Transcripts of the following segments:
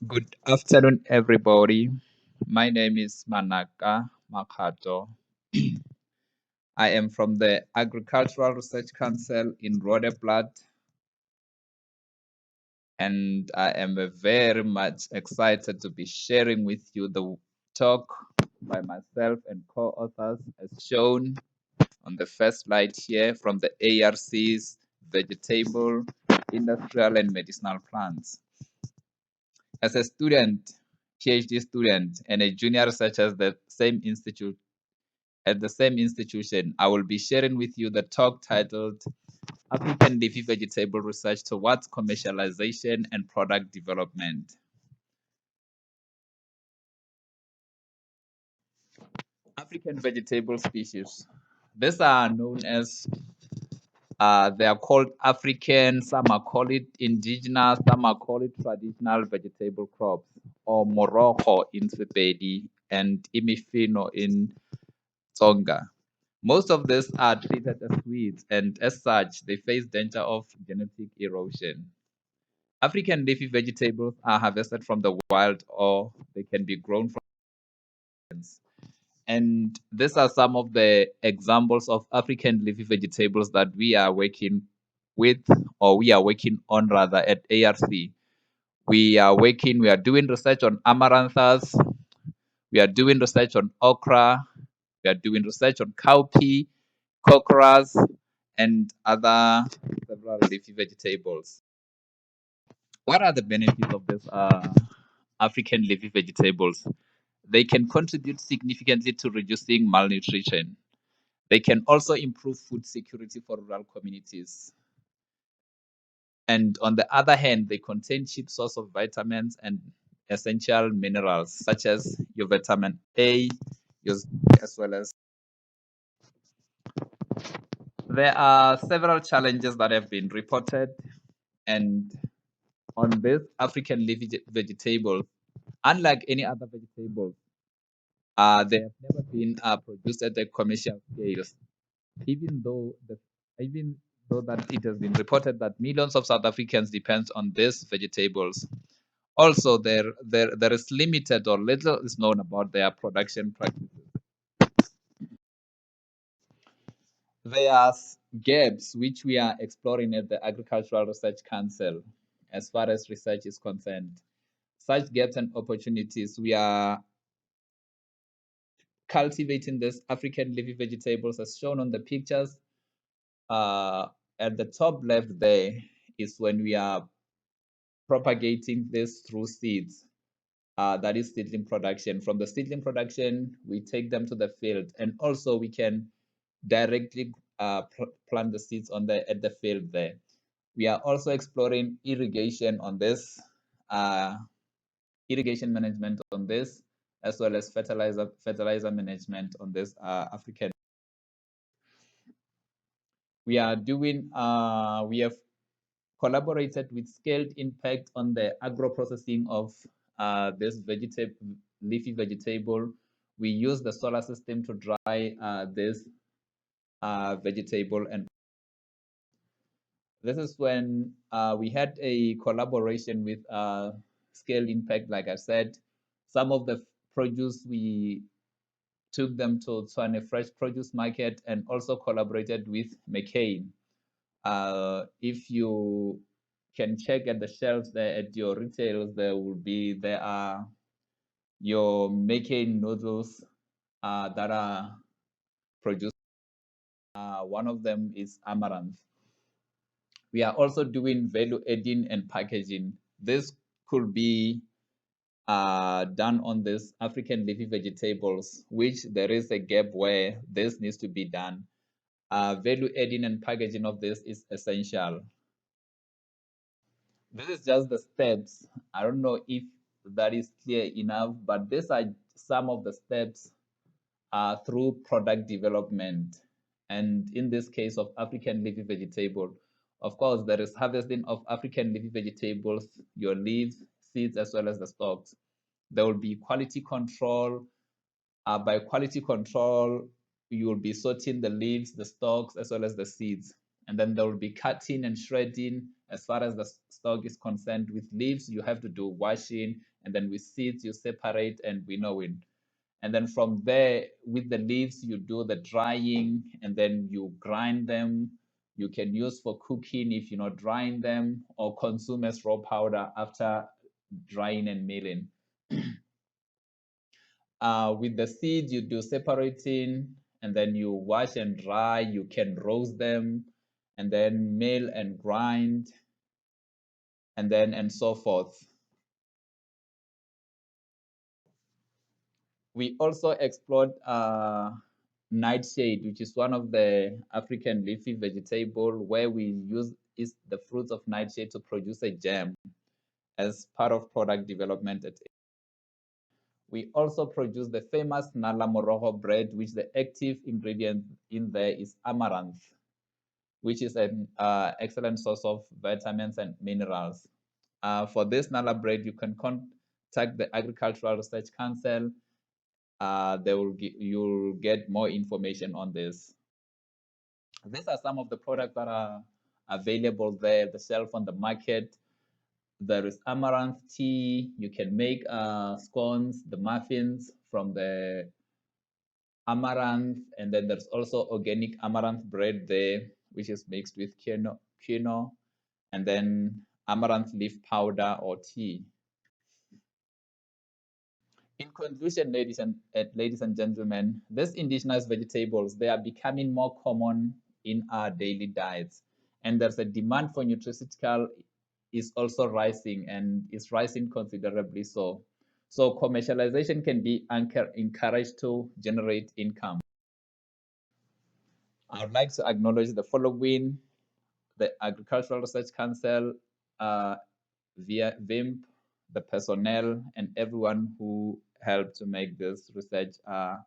Good afternoon, everybody. My name is Manaka Makgato. I am from the Agricultural Research Council in Roodeplaat, and I am very much excited to be sharing with you the talk by myself and co-authors as shown on the first slide here from the ARC's vegetable, industrial, and medicinal plants. As a student, PhD student, and a junior researcher at the same institution, I will be sharing with you the talk titled African Leafy Vegetable Research Towards Commercialization and Product Development. African vegetable species. These are known as, they are called African, some are called it indigenous, some are called it traditional vegetable crops, or Morocco in Sepedi and Imifino in Tonga. Most of these are treated as weeds, and as such, they face danger of genetic erosion. African leafy vegetables are harvested from the wild or they can be grown from plants. And these are some of the examples of African leafy vegetables that we are working with, or we are working on rather at ARC. We are doing research on amaranthus, we are doing research on okra, we are doing research on cowpea, cockerels, and other several leafy vegetables. What are the benefits of this African leafy vegetables? They can contribute significantly to reducing malnutrition. They can also improve food security for rural communities. And on the other hand, they contain cheap source of vitamins and essential minerals such as your vitamin A, your, as well as there are several challenges that have been reported, and on this African leafy vegetable, unlike any other vegetables, they have never been produced at the commercial scales. Even though the even though that it has been reported that millions of South Africans depend on these vegetables. Also, there is limited or little is known about their production practices. There are gaps which we are exploring at the Agricultural Research Council as far as research is concerned. Such gaps and opportunities, we are cultivating this African leafy vegetables as shown on the pictures. At the top left there is when we are propagating this through seeds. That is seedling production. From the seedling production, we take them to the field, and also we can directly plant the seeds at the field there. We are also exploring irrigation on this, irrigation management on this, as well as fertilizer management on this African. We are doing, we have collaborated with Scaled Impact on the agro-processing of this leafy vegetable. We use the solar system to dry this vegetable, and this is when we had a collaboration with Scale Impact. Like I said, some of the produce we took them to Tswane Fresh Produce Market and also collaborated with McCain. If you can check at the shelves there at your retailers, there are your McCain noodles that are produced. One of them is amaranth. We are also doing value adding and packaging. This could be done on this African leafy vegetables, which there is a gap where this needs to be done. Value adding and packaging of this is essential. This is just the steps. I don't know if that is clear enough, but these are some of the steps through product development. And in this case of African leafy vegetable, of course, there is harvesting of African leafy vegetables, your leaves, seeds, as well as the stalks. There will be quality control. By quality control, you will be sorting the leaves, the stalks, as well as the seeds. And then there will be cutting and shredding. As far as the stock is concerned, with leaves, you have to do washing, and then with seeds, you separate and winnowing. And then from there, with the leaves, you do the drying, and then you grind them. You can use for cooking if you're not drying them, or consume as raw powder after drying and milling. With the seeds, you do separating, and then you wash and dry. You can roast them, and then mill and grind, and so forth. We also explored nightshade, which is one of the African leafy vegetable, where we use is the fruits of nightshade to produce a jam as part of product development. We also produce the famous Nala Moroho bread, which the active ingredient in there is amaranth, which is an excellent source of vitamins and minerals. For this Nala bread, you can contact the Agricultural Research Council. You'll get more information on this. These are some of the products that are available there, the shelf on the market. There is amaranth tea. You can make scones, the muffins from the amaranth, and then there's also organic amaranth bread there, which is mixed with quinoa, and then amaranth leaf powder or tea. In conclusion, ladies and gentlemen, these indigenous vegetables, they are becoming more common in our daily diets, and there's a demand for nutraceutical is also rising and is rising considerably so. So commercialization can be encouraged to generate income. I would like to acknowledge the following: the Agricultural Research Council, via VIMP, the personnel, and everyone who helped to make this research a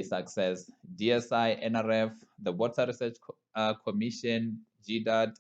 success. DSI, NRF, the Water Research Commission, GDAT,